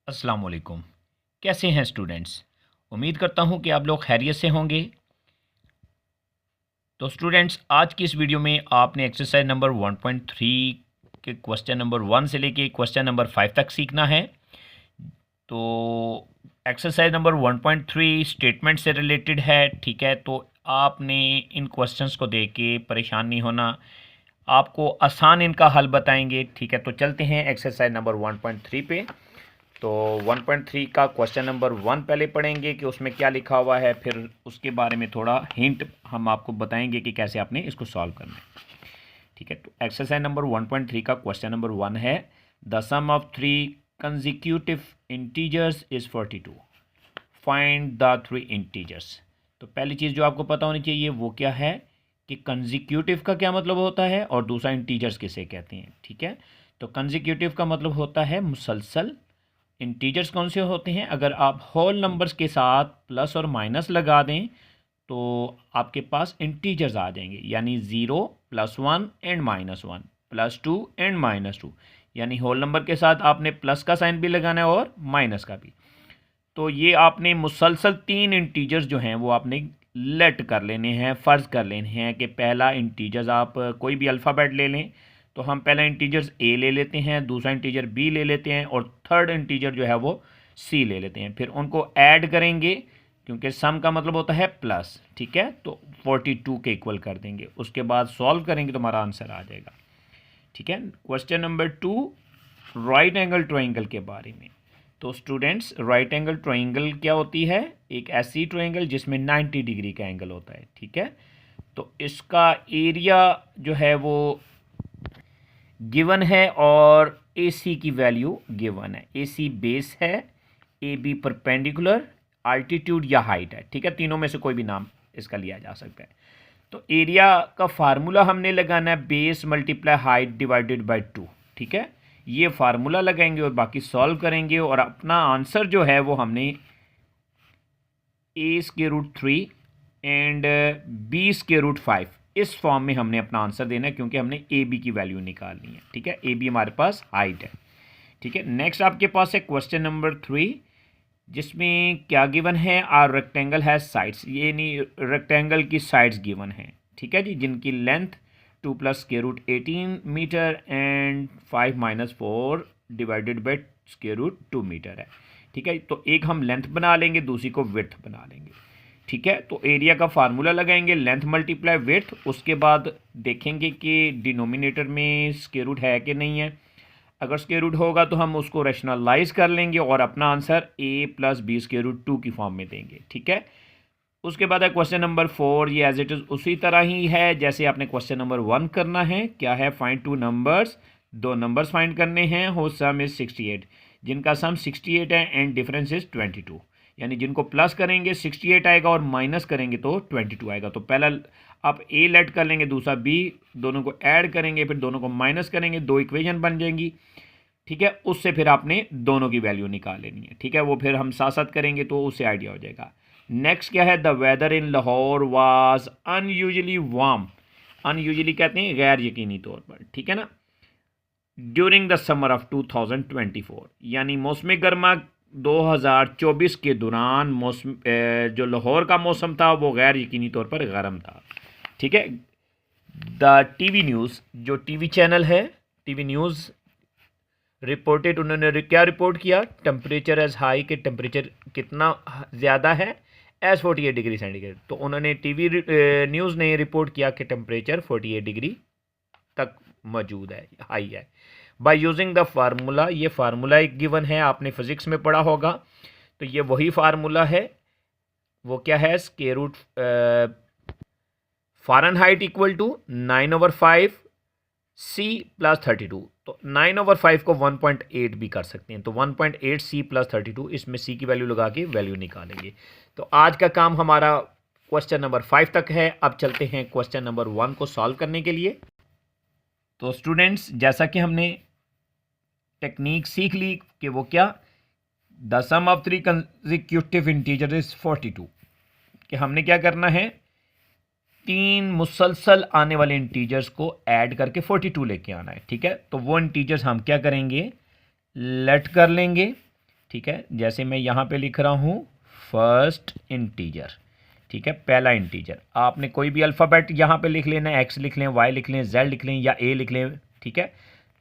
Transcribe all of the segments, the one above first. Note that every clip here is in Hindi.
अस्सलाम वालेकुम। कैसे हैं स्टूडेंट्स? उम्मीद करता हूं कि आप लोग खैरियत से होंगे। तो स्टूडेंट्स, आज की इस वीडियो में आपने एक्सरसाइज नंबर 1.3 के क्वेश्चन नंबर 1 से लेके क्वेश्चन नंबर 5 तक सीखना है। तो एक्सरसाइज नंबर 1.3 स्टेटमेंट से रिलेटेड है, ठीक है। तो आपने इन क्वेश्चंस को देख के परेशान नहीं होना, आपको आसान इनका हल बताएंगे, ठीक है। तो चलते हैं एक्सरसाइज नंबर 1.3 पे। तो 1.3 का क्वेश्चन नंबर 1 पहले पढ़ेंगे कि उसमें क्या लिखा हुआ है, फिर उसके बारे में थोड़ा हिंट हम आपको बताएंगे कि कैसे आपने इसको सॉल्व करना है, ठीक है। तो एक्सरसाइज नंबर 1.3 का क्वेश्चन नंबर 1 है, the sum of 3 consecutive integers is 42, find the 3 integers. तो पहली चीज़ जो आपको पता होनी चाहिए वो क्या है कि कंसेक्यूटिव का क्या मतलब होता है और दूसरा इंटीजर्स किसे कहते हैं, ठीक है। तो कंसेक्यूटिव का मतलब होता है मुसलसल। इंटीजर्स कौन से होते हैं? अगर आप होल नंबर्स के साथ प्लस और माइनस लगा दें तो आपके पास इंटीजर्स आ जाएंगे, यानी 0 +1 एंड -1 +2 एंड -2, यानी होल नंबर के साथ आपने प्लस का साइन भी लगाना है और माइनस का भी। तो ये आपने मुसलसल 3 इंटीजर्स जो हैं वो आपने लेट कर लेने हैं, फ़र्ज़ कर लेने हैं कि पहला इंटीजर्स आप कोई भी अल्फ़ाबेट ले लें। तो हम पहला इंटीजर्स ए ले लेते हैं, दूसरा इंटीजर बी ले लेते हैं और थर्ड इंटीजर जो है वो सी ले लेते हैं। फिर उनको ऐड करेंगे क्योंकि सम का मतलब होता है प्लस, ठीक है। तो 42 के इक्वल कर देंगे, उसके बाद सॉल्व करेंगे तो हमारा आंसर आ जाएगा, ठीक है। Question number 2, right angle triangle के बारे में। तो स्टूडेंट्स, राइट एंगल ट्राइंगल क्या होती है? एक ऐसी ट्राइंगल जिसमें 90 डिग्री का एंगल होता है, ठीक है। तो इसका एरिया जो है वो गिवन है और ए सी की वैल्यू गिवन है। ए सी बेस है, ए बी परपेंडिकुलर, आल्टीट्यूड या हाइट है, ठीक है। तीनों में से कोई भी नाम इसका लिया जा सकता है। तो एरिया का फार्मूला हमने लगाना है base multiply height divided by 2, ठीक है। ये फार्मूला लगाएंगे और बाकी सॉल्व करेंगे और अपना आंसर जो है वो हमने a√3 एंड b√5 इस फॉर्म में हमने अपना आंसर देना है, क्योंकि हमने ए बी की वैल्यू निकालनी है, ठीक है। ए बी हमारे पास हाइट है, ठीक है। नेक्स्ट आपके पास है क्वेश्चन नंबर 3, जिसमें क्या गिवन है? आर रेक्टेंगल है साइड्स, ये नहीं, रेक्टेंगल की साइड्स गिवन है, ठीक है जी, जिनकी length 2 + √18 metre and 5 - 4 divided by √2 metre है, ठीक है। तो एक हम लेंथ बना लेंगे, दूसरी को विड्थ बना लेंगे, ठीक है। तो एरिया का फार्मूला लगाएंगे लेंथ मल्टीप्लाई विड्थ, उसके बाद देखेंगे कि डिनोमिनेटर में स्क्वायर रूट है कि नहीं है। अगर स्क्वायर रूट होगा तो हम उसको रैशनलाइज कर लेंगे और अपना आंसर a + b√2 की फॉर्म में देंगे, ठीक है। उसके बाद है क्वेश्चन नंबर 4, ये एज इट इज़ उसी तरह ही है जैसे आपने क्वेश्चन नंबर 1 करना है। क्या है? फाइंड 2 नंबर्स, 2 नंबर्स फाइंड करने हैं। हो सम इज 68, जिनका सम 68 है एंड डिफरेंस इज 22, यानी जिनको प्लस करेंगे 68 आएगा और माइनस करेंगे तो 22 आएगा। तो पहला आप ए लेट कर लेंगे, दूसरा बी, दोनों को ऐड करेंगे, फिर दोनों को माइनस करेंगे, 2 इक्वेशन बन जाएंगी, ठीक है। उससे फिर आपने दोनों की वैल्यू निकाल लेनी है, ठीक है। वो फिर हम साथ साथ करेंगे तो उससे आइडिया हो जाएगा। नेक्स्ट क्या है? The weather in Lahore was unusually warm, unusually कहते हैं गैर यकीनी तौर पर, ठीक है ना, ड्यूरिंग द समर ऑफ 2024, यानी मौसम गर्मा 2024 के दौरान मौसम जो लाहौर का मौसम था वो गैर यकीनी तौर पर गर्म था, ठीक है। द टीवी न्यूज़, जो टीवी चैनल है टीवी न्यूज़ रिपोर्टेड, उन्होंने क्या रिपोर्ट किया? टेम्परेचर एज हाई, के टेम्परेचर कितना ज़्यादा है, एज 48 डिग्री सेंटीग्रेड। तो उन्होंने टीवी न्यूज़ ने रिपोर्ट किया कि टेम्परेचर 48 डिग्री तक मौजूद है, हाई है। बाय यूजिंग द फार्मूला, ये फार्मूला एक गिवन है, आपने फिजिक्स में पढ़ा होगा। तो ये वही फार्मूला है, वो क्या है? Square root Fahrenheit equal to 9/5 C + 32। तो 9/5 को 1.8 भी कर सकते हैं, तो 1.8 C + 32, इसमें C की वैल्यू लगा के वैल्यू निकालेंगे। तो आज का काम हमारा क्वेश्चन नंबर 5 तक है। अब चलते हैं क्वेश्चन नंबर 1 को सॉल्व करने के लिए। तो स्टूडेंट्स, जैसा कि हमने टेक्निक सीख ली कि वो क्या, the sum of 3 consecutive integer is 42, कि हमने क्या करना है, 3 मुसलसल आने वाले इंटीजर्स को ऐड करके 42 लेके आना है, ठीक है। तो वो इंटीजर्स हम क्या करेंगे? लेट कर लेंगे, ठीक है, जैसे मैं यहाँ पे लिख रहा हूँ फर्स्ट इंटीजर, ठीक है, पहला इंटीजर। आपने कोई भी अल्फ़ाबेट यहाँ पे लिख लेना है, एक्स लिख लें, वाई लिख लें, जेड लिख लें या ए लिख लें, ठीक है।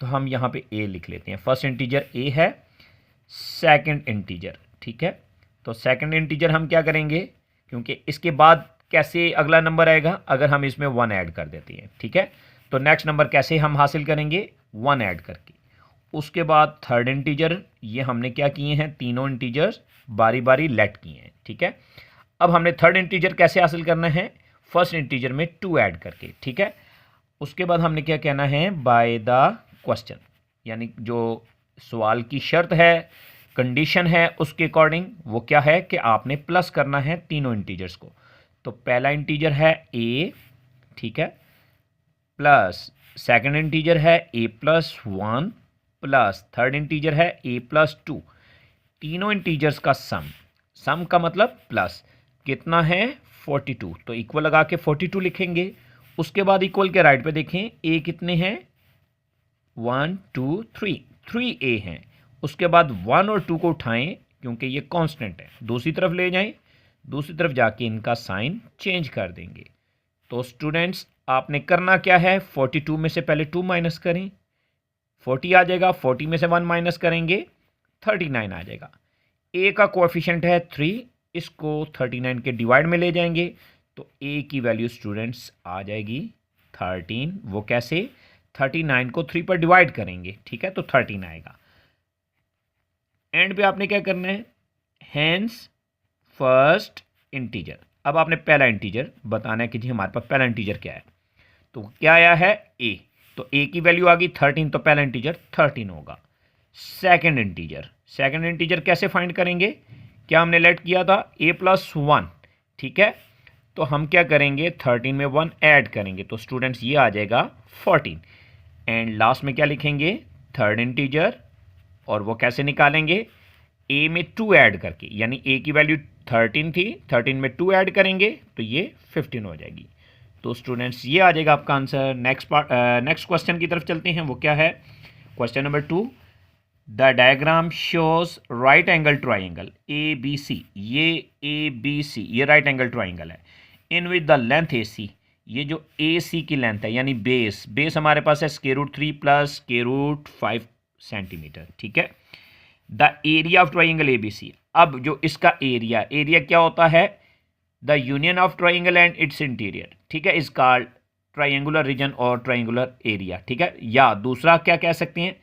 तो हम यहाँ पे ए लिख लेते हैं। फर्स्ट इंटीजर ए है, सेकंड इंटीजर, ठीक है। तो सेकंड इंटीजर हम क्या करेंगे, क्योंकि इसके बाद कैसे अगला नंबर आएगा, अगर हम इसमें 1 ऐड कर देते हैं, ठीक है। तो नेक्स्ट नंबर कैसे हम हासिल करेंगे, 1 ऐड करके। उसके बाद थर्ड इंटीजर, ये हमने क्या किए हैं, तीनों इंटीजर्स बारी बारी लेट किए हैं, ठीक है। अब हमने थर्ड इंटीजर कैसे हासिल करना है, फर्स्ट इंटीजर में 2 ऐड करके, ठीक है। उसके बाद हमने क्या कहना है, बाय द क्वेश्चन, यानी जो सवाल की शर्त है, कंडीशन है, उसके अकॉर्डिंग वो क्या है कि आपने प्लस करना है तीनों इंटीजर्स को। तो पहला इंटीजर है ए, ठीक है, प्लस सेकंड इंटीजर है ए प्लस 1 प्लस थर्ड इंटीजर है ए प्लस 2। तीनों इंटीजर्स का सम का मतलब प्लस, कितना है 42। तो इक्वल लगा के 42 लिखेंगे। उसके बाद इक्वल के राइट पे देखें, ए कितने हैं, 1 2 3 ए हैं। उसके बाद 1 और 2 को उठाएं क्योंकि ये कांस्टेंट है, दूसरी तरफ ले जाएं, दूसरी तरफ जाके इनका साइन चेंज कर देंगे। तो स्टूडेंट्स आपने करना क्या है, 42 में से पहले 2 माइनस करें, 40 आ जाएगा, 40 में से 1 माइनस करेंगे 39 आ जाएगा। ए का कोएफिशिएंट है 3, इसको 39 के डिवाइड में ले जाएंगे तो ए की वैल्यू स्टूडेंट्स आ जाएगी 13। वो कैसे, 39 को 3 पर डिवाइड करेंगे, ठीक है, तो 13 आएगा। एंड पे आपने क्या करना है, हेंस फर्स्ट इंटीजर। अब आपने पहला इंटीजर बताना है कि जी हमारे पास पहला इंटीजर क्या है। तो क्या आया है, ए, तो ए की वैल्यू आ गई 13, तो पहला इंटीजर 13 होगा। सेकंड इंटीजर कैसे फाइंड करेंगे, क्या हमने लेट किया था ए प्लस 1, ठीक है। तो हम क्या करेंगे, 13 में 1 ऐड करेंगे तो स्टूडेंट्स ये आ जाएगा 14। एंड लास्ट में क्या लिखेंगे, थर्ड इंटीजर, और वो कैसे निकालेंगे, ए में 2 ऐड करके, यानी ए की वैल्यू 13 थी, 13 में 2 ऐड करेंगे तो ये 15 हो जाएगी। तो स्टूडेंट्स ये आ जाएगा आपका आंसर। नेक्स्ट क्वेश्चन की तरफ चलते हैं। वो क्या है, question number 2, the diagram shows right angle triangle A B C. ये ए बी सी ये राइट एंगल ट्राइंगल है, in with the length A C. ये जो ए सी की लेंथ है, यानी बेस हमारे पास है √3 प्लस √5 सेंटीमीटर, ठीक है। The area of triangle A B C. अब जो इसका एरिया क्या होता है, the union of triangle and its interior, ठीक है, इज कॉल्ड ट्राइंगुलर रीजन और ट्राइंगुलर एरिया, ठीक है। या दूसरा क्या कह सकते हैं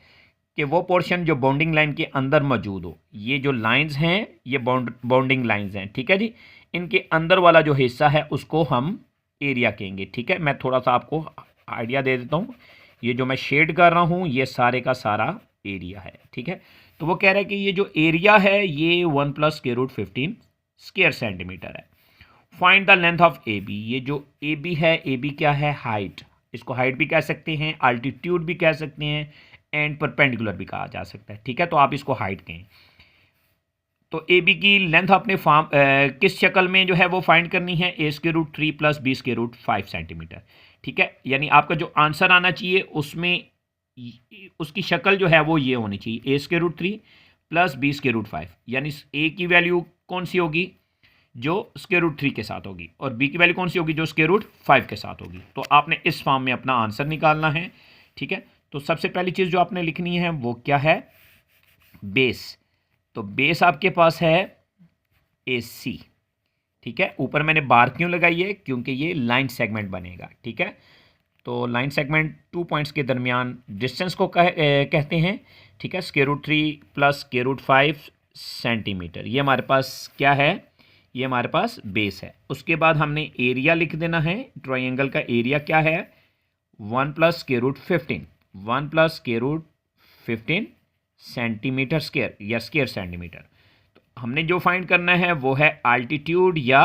कि वो पोर्शन जो बाउंडिंग लाइन के अंदर मौजूद हो। ये जो लाइंस हैं ये बाउंडिंग लाइंस हैं, ठीक है जी। इनके अंदर वाला जो हिस्सा है उसको हम एरिया कहेंगे, ठीक है। मैं थोड़ा सा आपको आइडिया दे देता हूँ। ये जो मैं शेड कर रहा हूँ ये सारे का सारा एरिया है, ठीक है। तो वो कह रहा है कि ये जो एरिया है ये 1 + √15 स्क्वायर सेंटीमीटर है। Find the length of A B. ये जो ए बी है, ए बी क्या है, हाइट, इसको हाइट भी कह सकते हैं, अल्टीट्यूड भी कह सकते हैं, एंड परपेंडिकुलर भी कहा जा सकता है, ठीक है। तो आप इसको हाइट कहें। तो ए बी की लेंथ अपने किस शक्ल में जो है वो फाइंड करनी है, a√3 + b√5 सेंटीमीटर, ठीक है। यानी आपका जो आंसर आना चाहिए उसमें उसकी शक्ल जो है वो ये होनी चाहिए, a√3 + b√5, यानी ए की वैल्यू कौन सी होगी, जो √3 के साथ होगी, और बी की वैल्यू कौन सी होगी, जो √5 के साथ होगी। तो आपने इस फॉर्म में अपना आंसर निकालना है, ठीक है। तो सबसे पहली चीज़ जो आपने लिखनी है वो क्या है, बेस। तो बेस आपके पास है AC, ठीक है। ऊपर मैंने बार क्यों लगाई है, क्योंकि ये लाइन सेगमेंट बनेगा, ठीक है। तो लाइन सेगमेंट 2 पॉइंट्स के दरमियान डिस्टेंस को कहते हैं, ठीक है। √3 + √5 सेंटीमीटर, ये हमारे पास क्या है, ये हमारे पास बेस है। उसके बाद हमने एरिया लिख देना है। ट्रायंगल का एरिया क्या है, 1 + √15, 1 + √15 सेंटीमीटर स्क्वायर या स्क्वायर सेंटीमीटर। तो हमने जो फाइंड करना है वो है अल्टीट्यूड या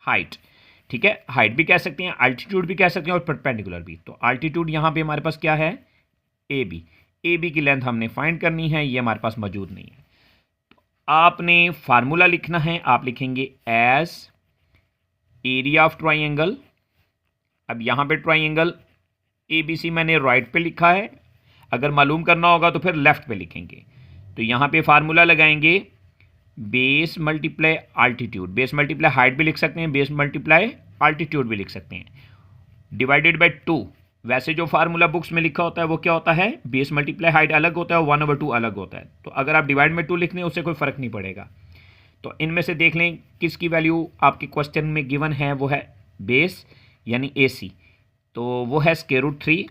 हाइट, ठीक है। हाइट भी कह सकते हैं, अल्टीट्यूड भी कह सकते हैं, और परपेंडिकुलर भी। तो अल्टीट्यूड यहाँ पे हमारे पास क्या है, ए बी की लेंथ हमने फाइंड करनी है, ये हमारे पास मौजूद नहीं है। तो आपने फार्मूला लिखना है, आप लिखेंगे एज एरिया ऑफ ट्राइंगल। अब यहाँ पे ट्राइंगल ABC मैंने राइट पे लिखा है, अगर मालूम करना होगा तो फिर लेफ्ट पे लिखेंगे। तो यहाँ पे फार्मूला लगाएंगे base multiply altitude, base multiply height भी लिख सकते हैं, बेस मल्टीप्लाई आल्टीट्यूड भी लिख सकते हैं, डिवाइडेड बाय 2। वैसे जो फार्मूला बुक्स में लिखा होता है वो क्या होता है, बेस मल्टीप्लाई हाइट अलग होता है, 1/2 अलग होता है। तो अगर आप डिवाइड में 2 लिख लें उससे कोई फ़र्क नहीं पड़ेगा। तो इनमें से देख लें किसकी वैल्यू आपके क्वेश्चन में गिवन है, वो है बेस यानी AC, तो वो है √3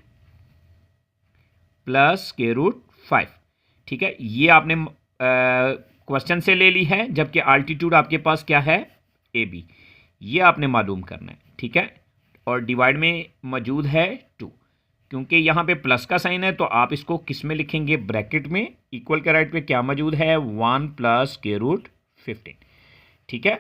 प्लस √5। ठीक है, ये आपने क्वेश्चन से ले ली है, जबकि आल्टीट्यूड आपके पास क्या है, AB, ये आपने मालूम करना है। ठीक है, और डिवाइड में मौजूद है 2, क्योंकि यहाँ पे प्लस का साइन है तो आप इसको किस में लिखेंगे, ब्रैकेट में। इक्वल के राइट पे क्या मौजूद है, 1 प्लस √15। ठीक है,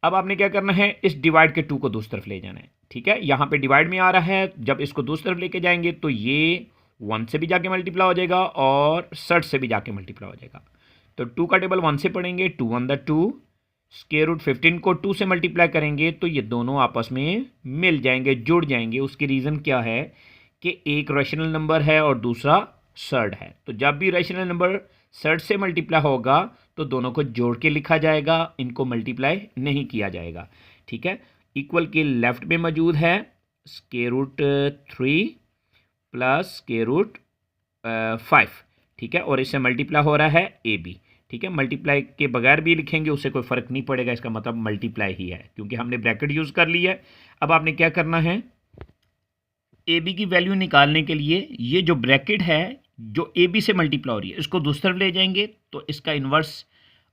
अब आपने क्या करना है, इस डिवाइड के 2 को दूसरी तरफ ले जाना है। ठीक है, यहाँ पे डिवाइड में आ रहा है, जब इसको दूसरी तरफ लेके जाएंगे तो ये 1 से भी जाके मल्टीप्लाई हो जाएगा और 60 से भी जाके मल्टीप्लाई हो जाएगा। तो 2 का टेबल 1 से पढ़ेंगे, 2 1 2, √15 को 2 से मल्टीप्लाई करेंगे तो ये दोनों आपस में मिल जाएंगे, जुड़ जाएंगे। उसकी रीज़न क्या है कि एक रैशनल नंबर है और दूसरा सर्ड है। तो जब भी रैशनल नंबर सर्ड से मल्टीप्लाई होगा तो दोनों को जोड़ के लिखा जाएगा, इनको मल्टीप्लाई नहीं किया जाएगा। ठीक है, इक्वल के लेफ्ट में मौजूद है √3 प्लस √5। ठीक है, और इससे मल्टीप्लाई हो रहा है AB। ठीक है, मल्टीप्लाई के बगैर भी लिखेंगे उससे कोई फ़र्क नहीं पड़ेगा, इसका मतलब मल्टीप्लाई ही है, क्योंकि हमने ब्रैकेट यूज़ कर ली है। अब आपने क्या करना है, AB की वैल्यू निकालने के लिए ये जो ब्रैकेट है जो AB से मल्टीप्लाई हो रही है इसको दूसरी तरफ ले जाएंगे तो इसका इन्वर्स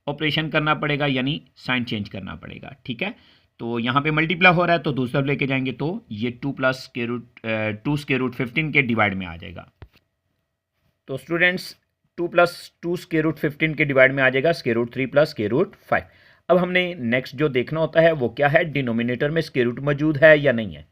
ऑपरेशन करना पड़ेगा, यानी साइन चेंज करना पड़ेगा। ठीक है, तो यहाँ पे मल्टीप्लाई हो रहा है तो दूसरी तरफ लेके जाएंगे तो ये 2 प्लस √15 के डिवाइड में आ जाएगा। तो स्टूडेंट्स 2 प्लस 2 √15 के डिवाइड में आ जाएगा √3 प्लस √5। अब हमने नेक्स्ट जो देखना होता है वो क्या है, डिनोमिनेटर में √, मौजूद है या नहीं है।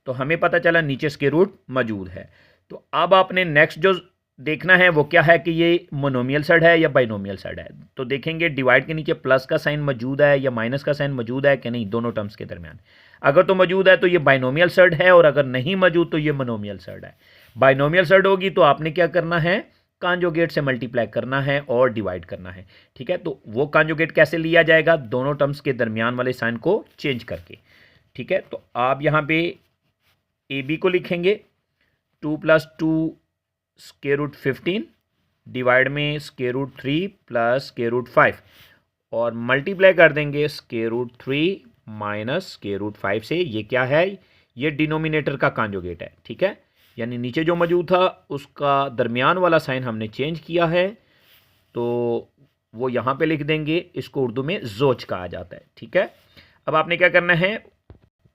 तो हमें पता चला नीचे √, मौजूद है। तो अब आपने नेक्स्ट जो देखना है वो क्या है कि ये मोनोमियल सर्ड है या बाइनोमियल सर्ड है। तो देखेंगे डिवाइड के नीचे प्लस का साइन मौजूद है या माइनस का साइन मौजूद है कि नहीं, दोनों टर्म्स के दरमियान। अगर तो मौजूद है तो ये बाइनोमियल सर्ड है, और अगर नहीं मौजूद तो ये मोनोमियल सर्ड है। बाइनोमियल सर्ड होगी तो आपने क्या करना है, कॉन्जुगेट से मल्टीप्लाई करना है और डिवाइड करना है। ठीक है, तो वो कॉन्जुगेट कैसे लिया जाएगा, दोनों टर्म्स के दरमियान वाले साइन को चेंज करके। ठीक है, तो आप यहाँ पे AB को लिखेंगे 2 प्लस 2 √15 डिवाइड में √3 प्लस √5 और मल्टीप्लाई कर देंगे √3 माइनस √5 से। ये क्या है, ये डिनोमिनेटर का कॉन्जुगेट है। ठीक है, यानी नीचे जो मौजूद था उसका दरमियान वाला साइन हमने चेंज किया है, तो वो यहाँ पे लिख देंगे, इसको उर्दू में जोच कहा जाता है। ठीक है, अब आपने क्या करना है,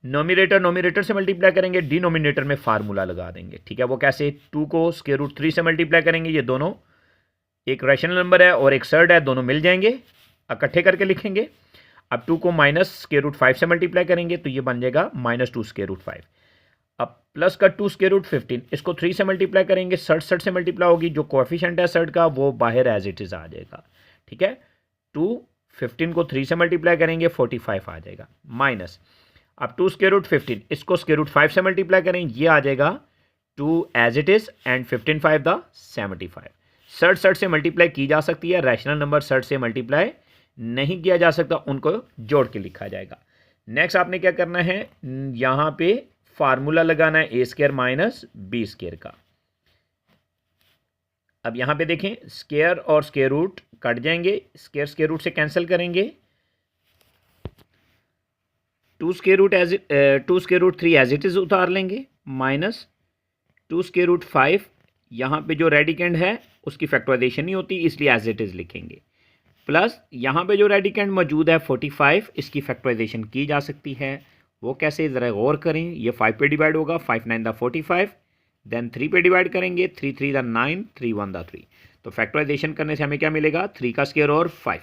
नोमिनेटर से मल्टीप्लाई करेंगे, डिनोमिनेटर में फार्मूला लगा देंगे। ठीक है, वो कैसे, 2 को √3 से मल्टीप्लाई करेंगे, ये दोनों एक रैशनल नंबर है और एक सर्ड है, दोनों मिल जाएंगे, इकट्ठे करके लिखेंगे। अब 2 को माइनस √5 से मल्टीप्लाई करेंगे तो ये बन जाएगा -2 √5। अब प्लस का 2 √15, इसको 3 से मल्टीप्लाई करेंगे, सर्ड से मल्टीप्लाई होगी, जो कोएफिशिएंट है सर्ड का वो बाहर एज इट इज़ आ जाएगा। ठीक है, 15 को 3 से मल्टीप्लाई करेंगे 45 आ जाएगा, माइनस अब 2 √15, इसको √5 से मल्टीप्लाई करें, ये आ जाएगा 2 as it is and 15 5 the 75। Surd से मल्टीप्लाई की जा सकती है, रैशनल नंबर सर्ड से मल्टीप्लाई नहीं किया जा सकता, उनको जोड़ के लिखा जाएगा। नेक्स्ट आपने क्या करना है, यहाँ पे फार्मूला लगाना है A² माइनस B² का। अब यहाँ पे देखें स्क्वायर और स्क्वायर रूट कट जाएंगे, स्क्वायर रूट से कैंसिल करेंगे, 2 √3 एज इट इज़ उतार लेंगे, माइनस 2 √5, यहाँ पे जो रेडिकेंड है उसकी फैक्टराइजेशन नहीं होती इसलिए एज इट इज़ लिखेंगे, प्लस यहाँ पे जो रेडिकेंड मौजूद है 45, इसकी फैक्टराइजेशन की जा सकती है। वो कैसे, ज़रा गौर करें, ये 5 पे डिवाइड होगा, 5 9 द 45, देन 3 पे डिवाइड करेंगे, 3 3 द 9, 3 1 द 3। तो फैक्टराइजेशन करने से हमें क्या मिलेगा, 3 का स्क्वायर और 5।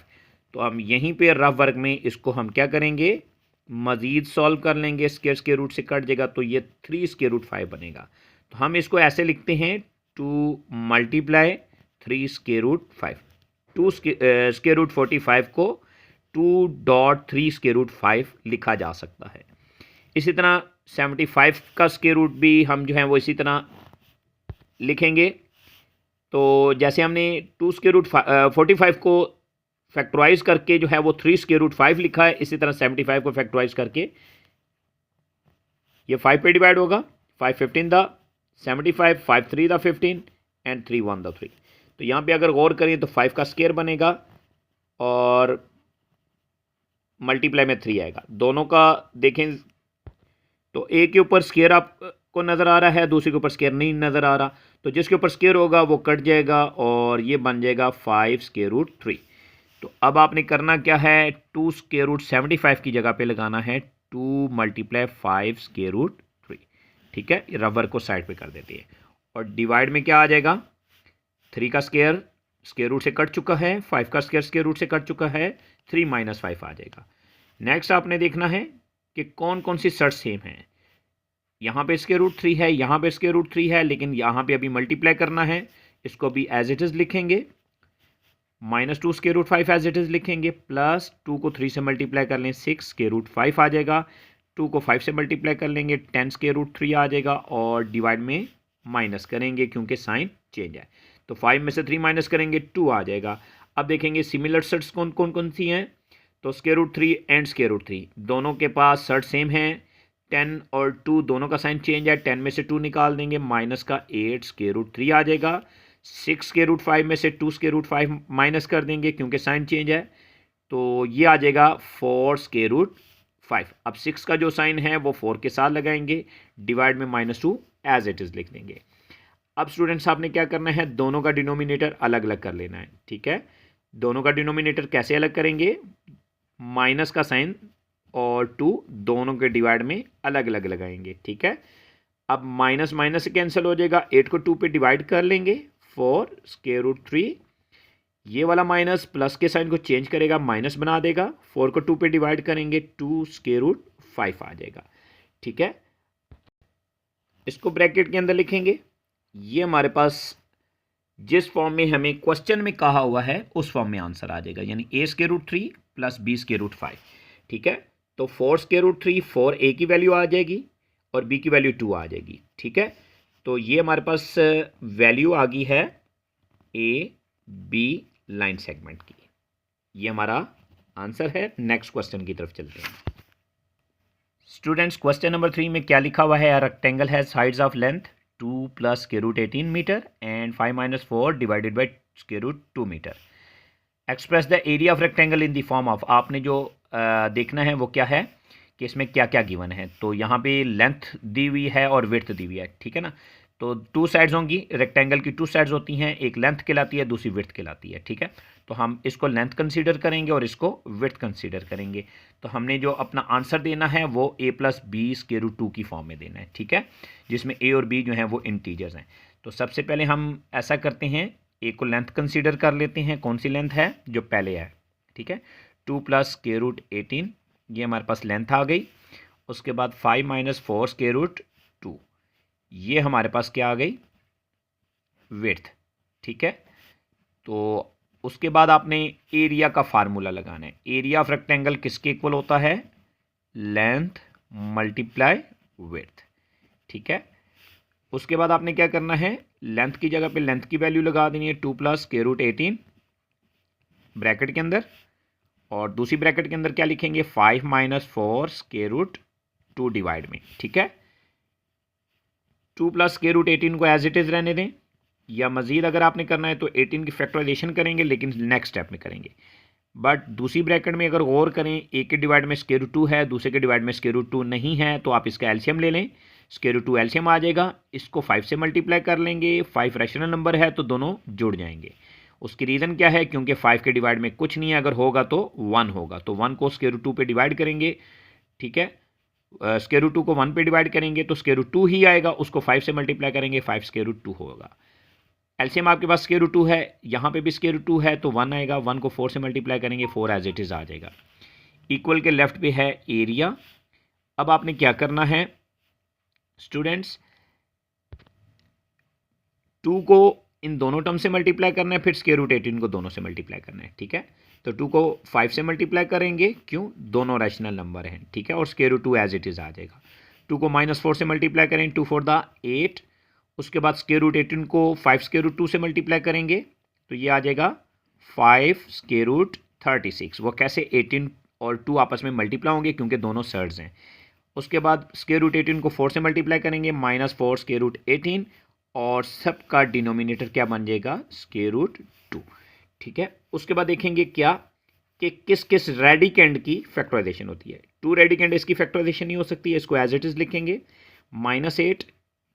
तो हम यहीं पे रफ वर्क में इसको हम क्या करेंगे, मज़ीद सॉल्व कर लेंगे, स्क्वायर रूट से कट जाएगा तो ये 3 √5 बनेगा। तो हम इसको ऐसे लिखते हैं 2 मल्टीप्लाई 3 √5, 2 √45 को 2.3 √5 लिखा जा सकता है। इसी तरह 75 का स्क्वायर रूट भी हम जो है वो इसी तरह लिखेंगे, तो जैसे हमने 2√45 को फैक्टराइज करके जो है वो 3√5 लिखा है, इसी तरह 75 को फैक्टराइज करके ये 5 पे डिवाइड होगा, 5 15 द 75, 5 3 द 15 एंड 3 1 द 3। तो यहाँ पे अगर गौर करें तो 5 का स्क्वायर बनेगा और मल्टीप्लाई में 3 आएगा। दोनों का देखें तो एक के ऊपर स्क्वायर आपको नज़र आ रहा है, दूसरे के ऊपर स्क्वायर नहीं नज़र आ रहा, तो जिसके ऊपर स्क्वायर होगा वो कट जाएगा और ये बन जाएगा 5√3। तो अब आपने करना क्या है, 2√75 की जगह पे लगाना है 2 × 5√3। ठीक है, रबर को साइड पे कर देते हैं और डिवाइड में क्या आ जाएगा, 3 का स्क्वायर स्क्वायर रूट से कट चुका है, 5 का स्क्वायर स्क्वायर रूट से कट चुका है, 3 - 5 आ जाएगा। नेक्स्ट आपने देखना है कि कौन कौन सी शर्त सेम है। यहाँ पे √3 है, यहाँ पे √3 है, लेकिन यहाँ पे अभी मल्टीप्लाई करना है, इसको भी एज इट इज़ लिखेंगे, -2 √5 एज इट इज़ लिखेंगे, प्लस 2 को 3 से मल्टीप्लाई कर लें 6 √5 आ जाएगा, 2 को 5 से मल्टीप्लाई कर लेंगे 10 √3 आ जाएगा और डिवाइड में माइनस करेंगे क्योंकि साइन चेंज है, तो 5 में से 3 माइनस करेंगे 2 आ जाएगा। अब देखेंगे सिमिलर शर्ट्स कौन कौन सी हैं, तो √3 एंड √3 दोनों के पास शर्ट सेम हैं, 10 और 2 दोनों का साइन चेंज है, 10 में से 2 निकाल देंगे, माइनस का 8 √3 आ जाएगा, 6 √5 में से 2 √5 माइनस कर देंगे क्योंकि साइन चेंज है, तो ये आ जाएगा 4 √5। अब 6 का जो साइन है वो 4 के साथ लगाएंगे, डिवाइड में -2 एज इट इज़ लिख देंगे। अब स्टूडेंट्स आपने क्या करना है, दोनों का डिनोमिनेटर अलग अलग कर लेना है। ठीक है, दोनों का डिनोमिनेटर कैसे अलग करेंगे, माइनस का साइन और 2 दोनों के डिवाइड में अलग अलग लगाएंगे। ठीक है, अब माइनस माइनस से कैंसिल हो जाएगा, 8 को 2 पे डिवाइड कर लेंगे, 4 √3, ये वाला माइनस प्लस के साइन को चेंज करेगा, माइनस बना देगा, 4 को 2 पे डिवाइड करेंगे 2 √5 आ जाएगा। ठीक है, इसको ब्रैकेट के अंदर लिखेंगे, ये हमारे पास जिस फॉर्म में हमें क्वेश्चन में कहा हुआ है उस फॉर्म में आंसर आ जाएगा, यानी a√3 + b√5। ठीक है, तो 4 √3 4 a की वैल्यू आ जाएगी और b की वैल्यू 2 आ जाएगी। ठीक है, तो ये हमारे पास वैल्यू आ गई है a b लाइन सेगमेंट की, ये हमारा आंसर है। नेक्स्ट क्वेश्चन की तरफ चलते हैं स्टूडेंट्स। क्वेश्चन नंबर 3 में क्या लिखा हुआ है, rectangle has sides of length 2 + √18 metre and 5 - 4 divided by √2 metre. Express the area of rectangle in the form of, आपने जो देखना है वो क्या है कि इसमें क्या क्या गिवन है। तो यहाँ पे लेंथ दी हुई है और विड्थ दी हुई है। ठीक है ना, तो 2 साइड्स होंगी, रेक्टेंगल की 2 साइड्स होती हैं, एक लेंथ कहलाती है दूसरी विड्थ कहलाती है। ठीक है, तो हम इसको लेंथ कंसीडर करेंगे और इसको विड्थ कंसीडर करेंगे। तो हमने जो अपना आंसर देना है वो a + b√2 की फॉर्म में देना है। ठीक है, जिसमें a और b जो हैं वो इंटीजर्स हैं। तो सबसे पहले हम ऐसा करते हैं, a को लेंथ कंसीडर कर लेते हैं, कौन सी लेंथ है जो पहले है। ठीक है, 2 + √18 ये हमारे पास लेंथ आ गई, उसके बाद 5 - 4 √2 ये हमारे पास क्या आ गई, विड्थ। ठीक है, तो उसके बाद आपने एरिया का फार्मूला लगाना है। एरिया ऑफ रेक्टेंगल किसके इक्वल होता है, लेंथ × विड्थ। ठीक है, उसके बाद आपने क्या करना है, लेंथ की जगह पे लेंथ की वैल्यू लगा देनी है 2 + √18 ब्रैकेट के अंदर, और दूसरी ब्रैकेट के अंदर क्या लिखेंगे 5 - 4 √2 डिवाइड में। ठीक है, 2 + √18 को एज इट इज़ रहने दें, या मज़ीद अगर आपने करना है तो 18 की फैक्टराइजेशन करेंगे, लेकिन नेक्स्ट स्टेप में करेंगे। बट दूसरी ब्रैकेट में अगर गौर करें, एक के डिवाइड में √2 है, दूसरे के डिवाइड में √2 नहीं है, तो आप इसका एलसीएम ले लें, √2 एलसीएम आ जाएगा, इसको 5 से मल्टीप्लाई कर लेंगे, 5 रैशनल नंबर है तो दोनों जुड़ जाएंगे। उसकी रीज़न क्या है, क्योंकि 5 के डिवाइड में कुछ नहीं है, अगर होगा तो 1 होगा, तो 1 को √2 पे डिवाइड करेंगे। ठीक है, √2 को 1 पे डिवाइड करेंगे तो √2 ही आएगा, उसको 5 से मल्टीप्लाई करेंगे 5 √2 होगा। एलसीएम आपके पास √2 है, यहाँ पे भी √2 है तो 1 आएगा, 1 को 4 से मल्टीप्लाई करेंगे 4 एज इट इज़ आ जाएगा। इक्वल के लेफ्ट पे है एरिया। अब आपने क्या करना है स्टूडेंट्स, 2 को इन दोनों टर्म से मल्टीप्लाई करना है, फिर √18 को दोनों से मल्टीप्लाई करना है। ठीक है, तो 2 को 5 से मल्टीप्लाई करेंगे, क्यों, दोनों रैशनल नंबर हैं। ठीक है, और √2 एज इट इज़ आ जाएगा। 2 को -4 से मल्टीप्लाई करें, 2 4 द 8, उसके बाद स्क्वायर रूट 18 को 5 स्क्वायर रूट 2 से मल्टीप्लाई करेंगे तो ये आ जाएगा 5 स्क्वायर रूट 36। वो कैसे, 18 और 2 आपस में मल्टीप्लाई होंगे क्योंकि दोनों सर्ड्स हैं। उसके बाद स्क्वायर रूट 18 को 4 से मल्टीप्लाई करेंगे, -4 स्क्वायर रूट 18, और सबका डिनोमिनेटर क्या बन जाएगा, स्क्वायर रूट 2। ठीक है, उसके बाद देखेंगे क्या कि किस किस रेडिकेंड की फैक्टराइजेशन होती है। 2 रेडिकेंड इसकी फैक्टराइजेशन नहीं हो सकती है, इसको एज इट इज़ लिखेंगे। -8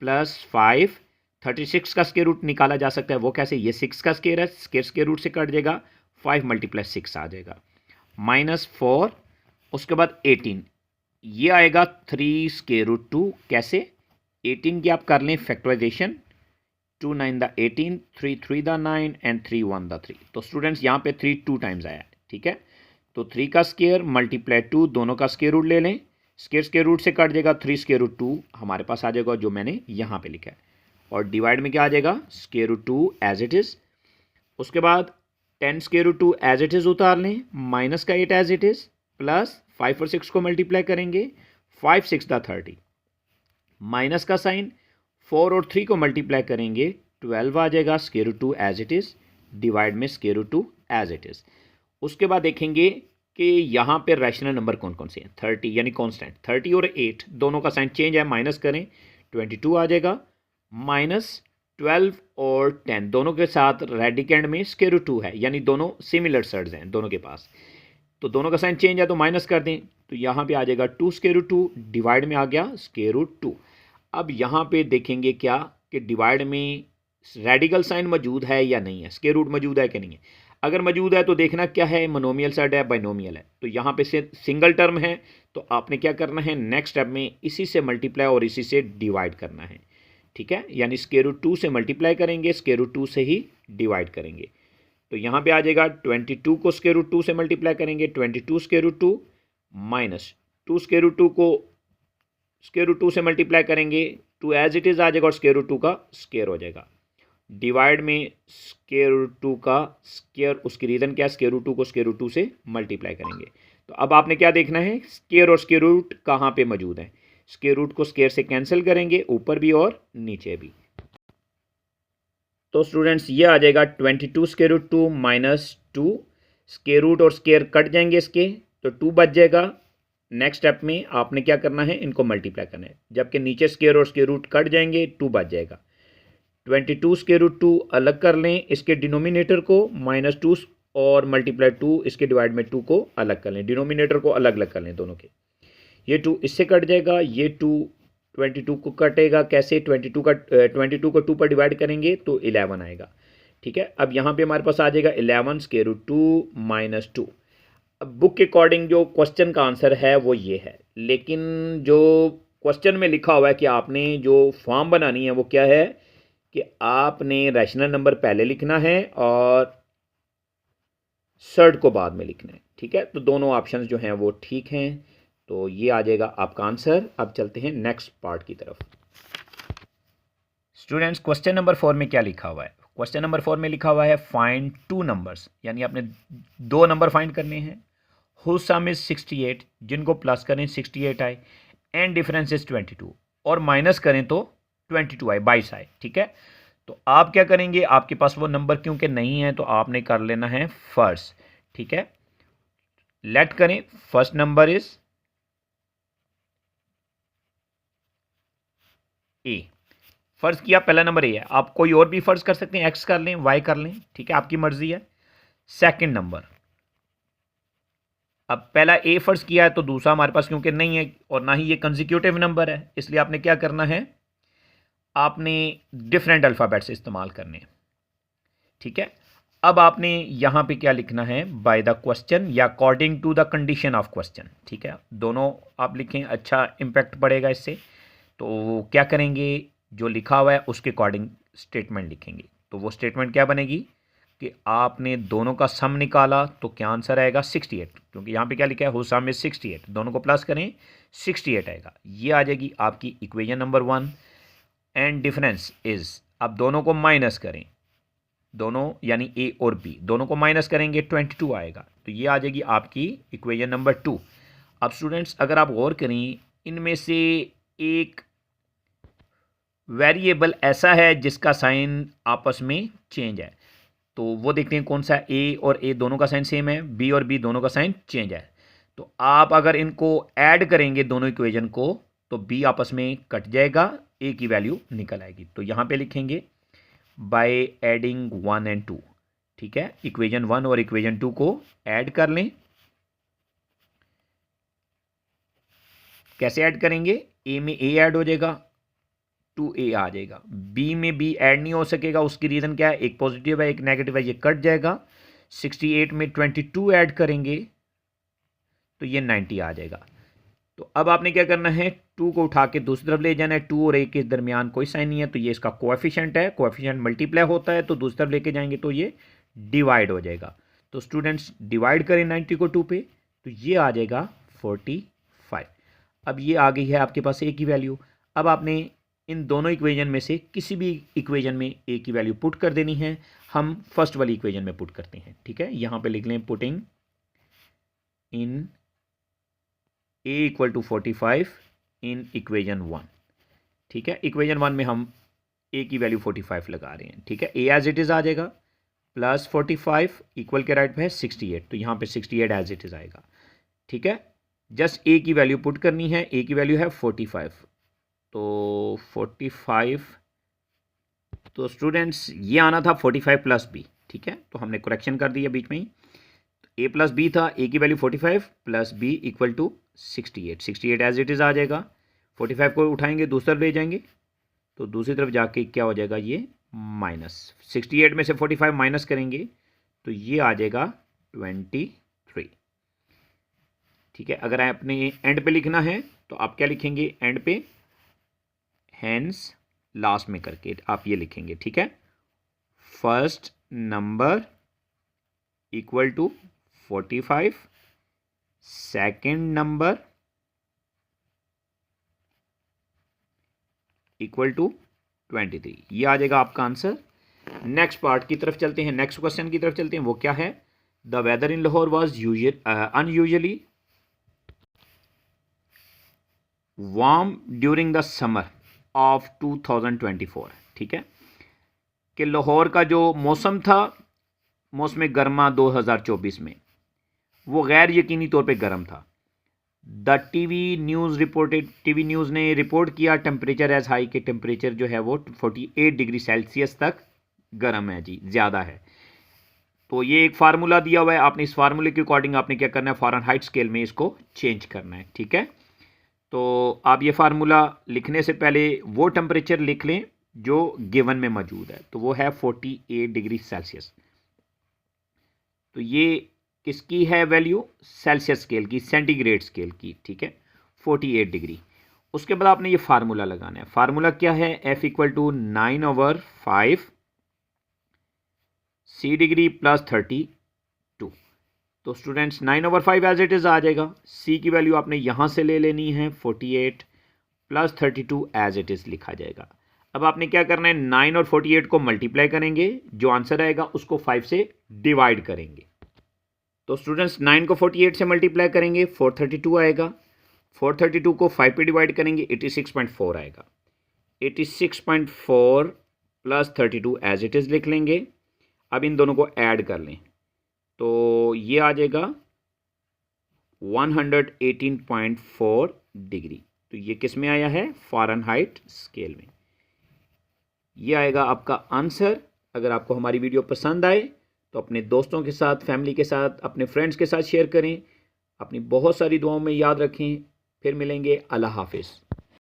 + 5, 36 का स्क्वायर रूट निकाला जा सकता है, वो कैसे, ये 6 का स्क्वायर है, स्क्वायर रूट से कट जाएगा, 5 × 6 आ जाएगा, -4। उसके बाद 18, ये आएगा 3 स्क्वायर रूट 2, कैसे, 18 की आप कर लें factorisation, 2 9 the 18, 3 3 the 9 and 3 1 the 3। तो स्टूडेंट्स यहाँ पे 3 2 टाइम्स आया है। ठीक है, तो 3 का स्क्वायर मल्टीप्लाई 2, दोनों का स्क्वायर रूट ले लें, स्क्वायर रूट से कट जाएगा, 3 स्क्वायर रूट 2 हमारे पास आ जाएगा जो मैंने यहाँ पे लिखा है, और डिवाइड में क्या आ जाएगा, square root 2 as it is. उसके बाद 10 square root 2 as it is उतार लें, माइनस का 8 एज इट इज़, प्लस 5 और 6 को मल्टीप्लाई करेंगे, 5 6 द 30, माइनस का साइन, 4 और 3 को मल्टीप्लाई करेंगे, 12 आ जाएगा, square root 2 as it is, divide में square root 2 as it is. उसके बाद देखेंगे कि यहाँ पे रैशनल नंबर कौन कौन से हैं, 30 यानी कांस्टेंट, 30 और 8 दोनों का साइन चेंज है, माइनस करें, 22 आ जाएगा, -12 और 10 दोनों के साथ रेडिकेंड में स्क्वायर रूट 2 है, यानी दोनों सिमिलर सर्ड्स हैं दोनों के पास, तो दोनों का साइन चेंज है तो माइनस कर दें, तो यहाँ पे आ जाएगा 2 स्क्वायर रूट 2, डिवाइड में आ गया स्क्वायर रूट 2। अब यहाँ पे देखेंगे क्या कि डिवाइड में रेडिकल साइन मौजूद है या नहीं है, स्क्वायर रूट मौजूद है कि नहीं है। अगर मौजूद है तो देखना क्या है, मोनोमियल साइड है, बाइनोमियल है, तो यहाँ पे से सिंगल टर्म है, तो आपने क्या करना है, नेक्स्ट स्टेप में इसी से मल्टीप्लाई और इसी से डिवाइड करना है। ठीक है, यानी स्क्वायर रूट 2 से मल्टीप्लाई करेंगे, स्क्वायर रूट 2 से ही डिवाइड करेंगे, तो यहाँ पे आ जाएगा 22 को स्क्वायर रूट 2 से मल्टीप्लाई करेंगे, 22 square root 2 minus 2 square root 2 को स्क्वायर रूट 2 से मल्टीप्लाई करेंगे, 2 एज इट इज़ आ जाएगा और स्क्वायर रूट 2 का स्क्वायर हो जाएगा, डिवाइड में स्क्वायर रूट 2 का स्क्वायर, उसकी रीज़न क्या है, स्क्वायर रूट 2 को स्क्वायर रूट 2 से मल्टीप्लाई करेंगे। तो अब आपने क्या देखना है, स्क्वायर और स्क्वायर रूट कहाँ पे मौजूद है, स्क्वायर रूट को स्क्वायर से कैंसिल करेंगे, ऊपर भी और नीचे भी। तो स्टूडेंट्स ये आ जाएगा 22 स्क्वायर रूट 2 -2, स्क्वायर रूट और स्क्वायर कट जाएंगे इसके, तो 2 बच जाएगा। नेक्स्ट स्टेप में आपने क्या करना है, इनको मल्टीप्लाई करना है, जबकि नीचे स्क्वायर और स्क्वायर रूट कट जाएंगे, 2 बच जाएगा। 22 स्क्वायर रूट 2 अलग कर लें, इसके डिनोमिनेटर को -2 और मल्टीप्लाई 2, इसके डिवाइड में 2 को अलग कर लें, डिनोमिनेटर को अलग अलग कर लें दोनों के, ये 2 इससे कट जाएगा, ये 2 22 को कटेगा, कैसे, 22 को 2 पर डिवाइड करेंगे तो 11 आएगा। ठीक है, अब यहाँ पे हमारे पास आ जाएगा 11 स्क्वायर रूट 2 -2। अब बुक के अकॉर्डिंग जो क्वेश्चन का आंसर है वो ये है, लेकिन जो क्वेश्चन में लिखा हुआ है कि आपने जो फॉर्म बनानी है वो क्या है कि आपने रैशनल नंबर पहले लिखना है और सर्ड को बाद में लिखना है। ठीक है, तो दोनों ऑप्शंस जो हैं वो ठीक हैं, तो ये आ जाएगा आपका आंसर। अब चलते हैं नेक्स्ट पार्ट की तरफ। स्टूडेंट्स, क्वेश्चन नंबर 4 में क्या लिखा हुआ है, क्वेश्चन नंबर 4 में लिखा हुआ है फाइंड 2 नंबर्स, यानी आपने 2 नंबर फाइंड करने हैं, हुज सम इज 68, जिनको प्लस करें 68 आए, एंड डिफरेंस इज 22, और माइनस करें तो 22 आए, 22 आए। ठीक है, तो आप क्या करेंगे, आपके पास वो नंबर क्योंकि नहीं है तो आपने कर लेना है फर्स्ट। ठीक है, लेट करें, फर्स्ट नंबर इज ए, फर्ज किया पहला नंबर ए है, आप कोई और भी फर्ज कर सकते हैं, एक्स कर लें, वाई कर लें, ठीक है, आपकी मर्जी है। सेकंड नंबर, अब पहला ए फर्ज किया है तो दूसरा हमारे पास क्योंकि नहीं है और ना ही ये कंजिक्यूटिव नंबर है, इसलिए आपने क्या करना है, आपने डिफरेंट अल्फ़ाबेट्स इस्तेमाल करने हैं। ठीक है, अब आपने यहाँ पे क्या लिखना है, बाय द क्वेश्चन या according to the condition of question. ठीक है, दोनों आप लिखें, अच्छा इम्पैक्ट पड़ेगा इससे। तो क्या करेंगे, जो लिखा हुआ है उसके अकॉर्डिंग स्टेटमेंट लिखेंगे, तो वो स्टेटमेंट क्या बनेगी कि आपने दोनों का सम निकाला तो क्या आंसर आएगा 68, क्योंकि यहाँ पे क्या लिखा है, हो सम इज 68, दोनों को प्लस करें 68 आएगा, ये आ जाएगी आपकी equation number 1। And difference is, अब दोनों को माइनस करें, दोनों यानी ए और बी दोनों को माइनस करेंगे 22 आएगा, तो ये आ जाएगी आपकी इक्वेशन नंबर 2। अब स्टूडेंट्स अगर आप गौर करें, इनमें से एक वेरिएबल ऐसा है जिसका साइन आपस में चेंज है, तो वो देखते हैं कौन सा। ए और ए दोनों का साइन सेम है, बी और बी दोनों का साइन चेंज है। तो आप अगर इनको ऐड करेंगे दोनों इक्वेशन को तो बी आपस में कट जाएगा, ए की वैल्यू निकल आएगी। तो यहाँ पे लिखेंगे बाय एडिंग 1 and 2, ठीक है। इक्वेशन 1 और इक्वेशन 2 को ऐड कर लें। कैसे ऐड करेंगे? ए में ए ऐड हो जाएगा, 2a आ जाएगा। बी में बी ऐड नहीं हो सकेगा, उसकी रीज़न क्या है? एक पॉजिटिव है एक नेगेटिव है, ये कट जाएगा। 68 में 22 ऐड करेंगे तो ये 90 आ जाएगा। तो अब आपने क्या करना है, 2 को उठा के दूसरी तरफ ले जाना है। 2 और 1 के दरमियान कोई साइन नहीं है, तो ये इसका कोएफिशिएंट है। कोएफिशिएंट मल्टीप्लाई होता है तो दूसरी तरफ लेके जाएंगे तो ये डिवाइड हो जाएगा। तो स्टूडेंट्स डिवाइड करें 90 को 2 पे, तो ये आ जाएगा 45। अब ये आ गई है आपके पास ए की वैल्यू। अब आपने इन दोनों इक्वेशन में से किसी भी इक्वेशन में ए की वैल्यू पुट कर देनी है। हम फर्स्ट वाली इक्वेशन में पुट करते हैं, ठीक है। यहाँ पे लिख लें putting in a equal to 45 in equation 1, ठीक है। इक्वेशन 1 में हम a की वैल्यू 45 लगा रहे हैं, ठीक है। a एज इट इज़ आ जाएगा प्लस 45 इक्वल के राइट पे है 68, तो यहाँ पे 68 एज इट इज़ आएगा, ठीक है। जस्ट a की वैल्यू पुट करनी है। a की वैल्यू है 45, तो 45, तो स्टूडेंट्स ये आना था 45 प्लस बी, ठीक है। तो हमने करेक्शन कर दिया बीच में ही। ए प्लस बी था, ए की value 45 plus B equal to 68। 68 as it is आ जाएगा। 45 को उठाएंगे दूसरी तरफ ले जाएंगे तो दूसरी तरफ जाके क्या हो जाएगा, ये माइनस। 68 में से 45 माइनस करेंगे तो ये आ जाएगा 23, ठीक है। अगर आपने एंड पे लिखना है तो आप क्या लिखेंगे एंड पे, हैंस लास्ट में करके आप ये लिखेंगे, ठीक है। First number equal to 45, second number equal to 23, ये आ जाएगा आपका आंसर। नेक्स्ट पार्ट की तरफ चलते हैं, नेक्स्ट क्वेश्चन की तरफ चलते हैं। वो क्या है? The weather in Lahore was unusually warm during the summer of 2024, ठीक है। कि लाहौर का जो मौसम था, मौसम गर्मा 2024 में, वो गैर यकीनी तौर पे गर्म था। द टीवी न्यूज़ ने रिपोर्ट किया टेम्परेचर एज हाई, के टेम्परेचर जो है वो 48 डिग्री सेल्सियस तक गर्म है जी, ज़्यादा है। तो ये एक फार्मूला दिया हुआ है, आपने इस फार्मूले के अकॉर्डिंग आपने क्या करना है, फ़ारेनहाइट स्केल में इसको चेंज करना है, ठीक है। तो आप ये फार्मूला लिखने से पहले वो टेम्परेचर लिख लें जो गिवन में मौजूद है, तो वो है 48 डिग्री सेल्सियस। तो ये किसकी है वैल्यू? सेल्सियस स्केल की, सेंटीग्रेड स्केल की, ठीक है, 48 डिग्री। उसके बाद आपने ये फार्मूला लगाना है। फार्मूला क्या है? F equal to 9/5 C degree plus 32। तो स्टूडेंट्स 9/5 एज इट इज़ आ जाएगा। C की वैल्यू आपने यहाँ से ले लेनी है 48 प्लस 32 एज इट इज़ लिखा जाएगा। अब आपने क्या करना है, 9 और 48 को मल्टीप्लाई करेंगे, जो आंसर आएगा उसको 5 से डिवाइड करेंगे। तो स्टूडेंट्स 9 को 48 से मल्टीप्लाई करेंगे 432 आएगा। 432 को 5 पे डिवाइड करेंगे 86.4 आएगा। 86.4 प्लस 32 एज इट इज़ लिख लेंगे। अब इन दोनों को ऐड कर लें तो ये आ जाएगा 118.4 डिग्री। तो ये किस में आया है? फ़ारेनहाइट स्केल में। ये आएगा आपका आंसर। अगर आपको हमारी वीडियो पसंद आए तो अपने दोस्तों के साथ, फैमिली के साथ, अपने फ्रेंड्स के साथ शेयर करें। अपनी बहुत सारी दुआओं में याद रखें। फिर मिलेंगे। अल्लाह हाफिज़।